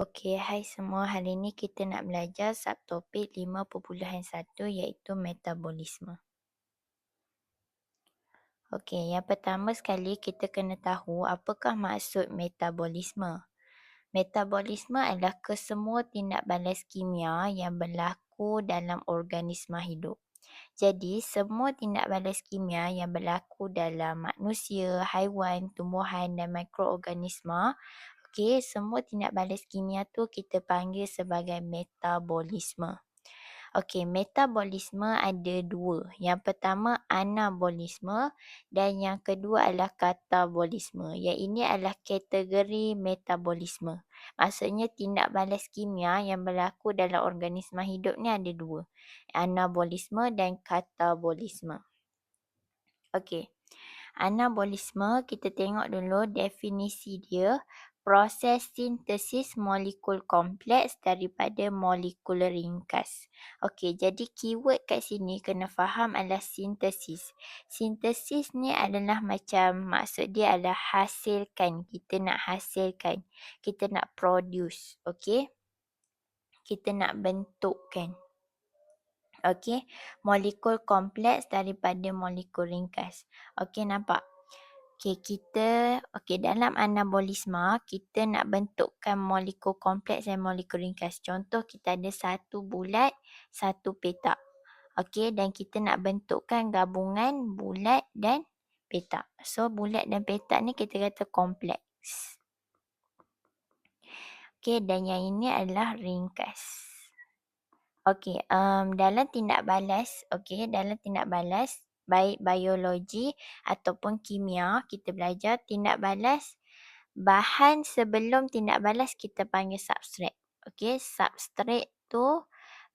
Okey, hai semua. Hari ini kita nak belajar subtopik 5.1 iaitu metabolisme. Okey, yang pertama sekali kita kena tahu apakah maksud metabolisme. Metabolisme adalah kesemua tindak balas kimia yang berlaku dalam organisma hidup. Jadi, semua tindak balas kimia yang berlaku dalam manusia, haiwan, tumbuhan dan mikroorganisma, okey, semua tindak balas kimia tu kita panggil sebagai metabolisme. Okey, metabolisme ada dua. Yang pertama anabolisme dan yang kedua adalah katabolisme. Yang ini adalah kategori metabolisme. Maksudnya tindak balas kimia yang berlaku dalam organisma hidup ni ada dua. Anabolisme dan katabolisme. Okey. Anabolisme, kita tengok dulu definisi dia. Proses sintesis molekul kompleks daripada molekul ringkas. Okey, jadi keyword kat sini kena faham adalah sintesis. Sintesis ni adalah macam, maksud dia adalah hasilkan. Kita nak hasilkan. Kita nak produce. Okey. Kita nak bentukkan. Okey, molekul kompleks daripada molekul ringkas. Okey, nampak? Okey, dalam anabolisme, kita nak bentukkan molekul kompleks dan molekul ringkas. Contoh, kita ada satu bulat, satu petak. Okey, dan kita nak bentukkan gabungan bulat dan petak. So, bulat dan petak ni kita kata kompleks. Okey, dan yang ini adalah ringkas. Okey, dalam tindak balas, baik biologi ataupun kimia, kita belajar tindak balas, bahan sebelum tindak balas kita panggil substrat. Okey, substrat tu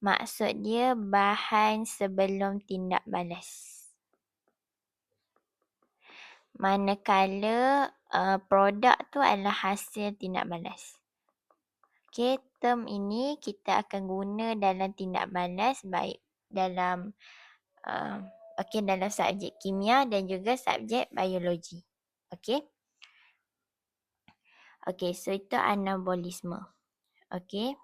maksud dia bahan sebelum tindak balas. Manakala produk tu adalah hasil tindak balas. Okey, term ini kita akan guna dalam tindak balas baik dalam dalam subjek kimia dan juga subjek biologi. Okey. Okey, so itu anabolisme. Okey.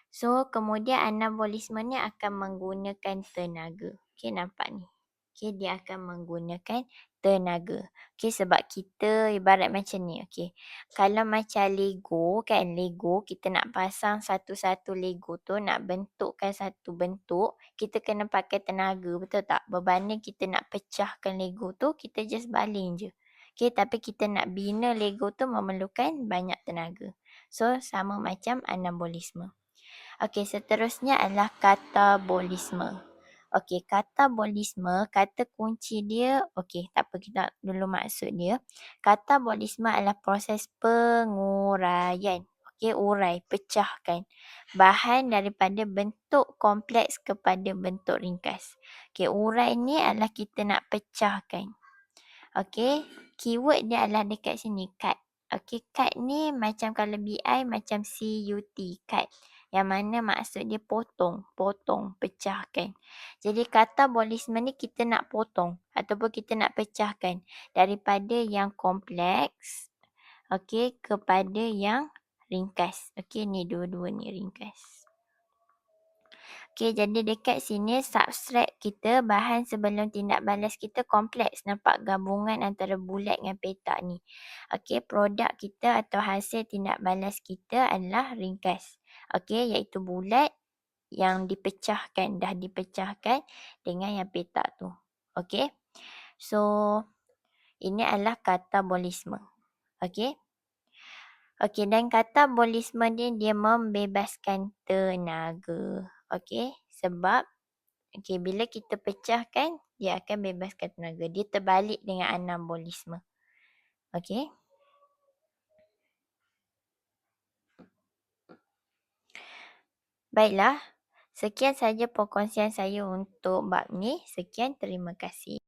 So, kemudian anabolisme ni akan menggunakan tenaga. Okey, nampak ni. Okey, dia akan menggunakan tenaga. Okey, sebab kita ibarat macam ni. Okey, kalau macam Lego kan, Lego kita nak pasang satu-satu Lego tu, nak bentukkan satu bentuk, kita kena pakai tenaga, betul tak? Berbanding kita nak pecahkan Lego tu, kita just baling je. Okey, tapi kita nak bina Lego tu memerlukan banyak tenaga. So, sama macam anabolisme. Okey, seterusnya adalah katabolisme. Okey, katabolisme, kata kunci dia, okey, tak apa, kita dulu maksud dia. Katabolisme adalah proses penguraian. Okey, urai, pecahkan bahan daripada bentuk kompleks kepada bentuk ringkas. Okey, urai ni adalah kita nak pecahkan. Okey, keyword dia adalah dekat sini, cut. Okey, cut ni macam kalau BI macam CUT, cut. Yang mana maksud dia potong, pecahkan. Jadi katabolisme ni kita nak potong ataupun kita nak pecahkan daripada yang kompleks, okey, kepada yang ringkas. Okey, ni dua-dua ni ringkas. Okey, jadi dekat sini substrat kita, bahan sebelum tindak balas kita kompleks. Nampak gabungan antara bulat dengan petak ni. Okey, produk kita atau hasil tindak balas kita adalah ringkas. Okey, iaitu bulat yang dipecahkan, dah dipecahkan dengan yang petak tu. Okey. So, ini adalah katabolisme. Okey. Okey, dan katabolisme ni dia membebaskan tenaga. Okey, sebab bila kita pecahkan, dia akan bebaskan tenaga. Dia terbalik dengan anabolisme. Okey. Baiklah, sekian saja perkongsian saya untuk bab ni. Sekian, terima kasih.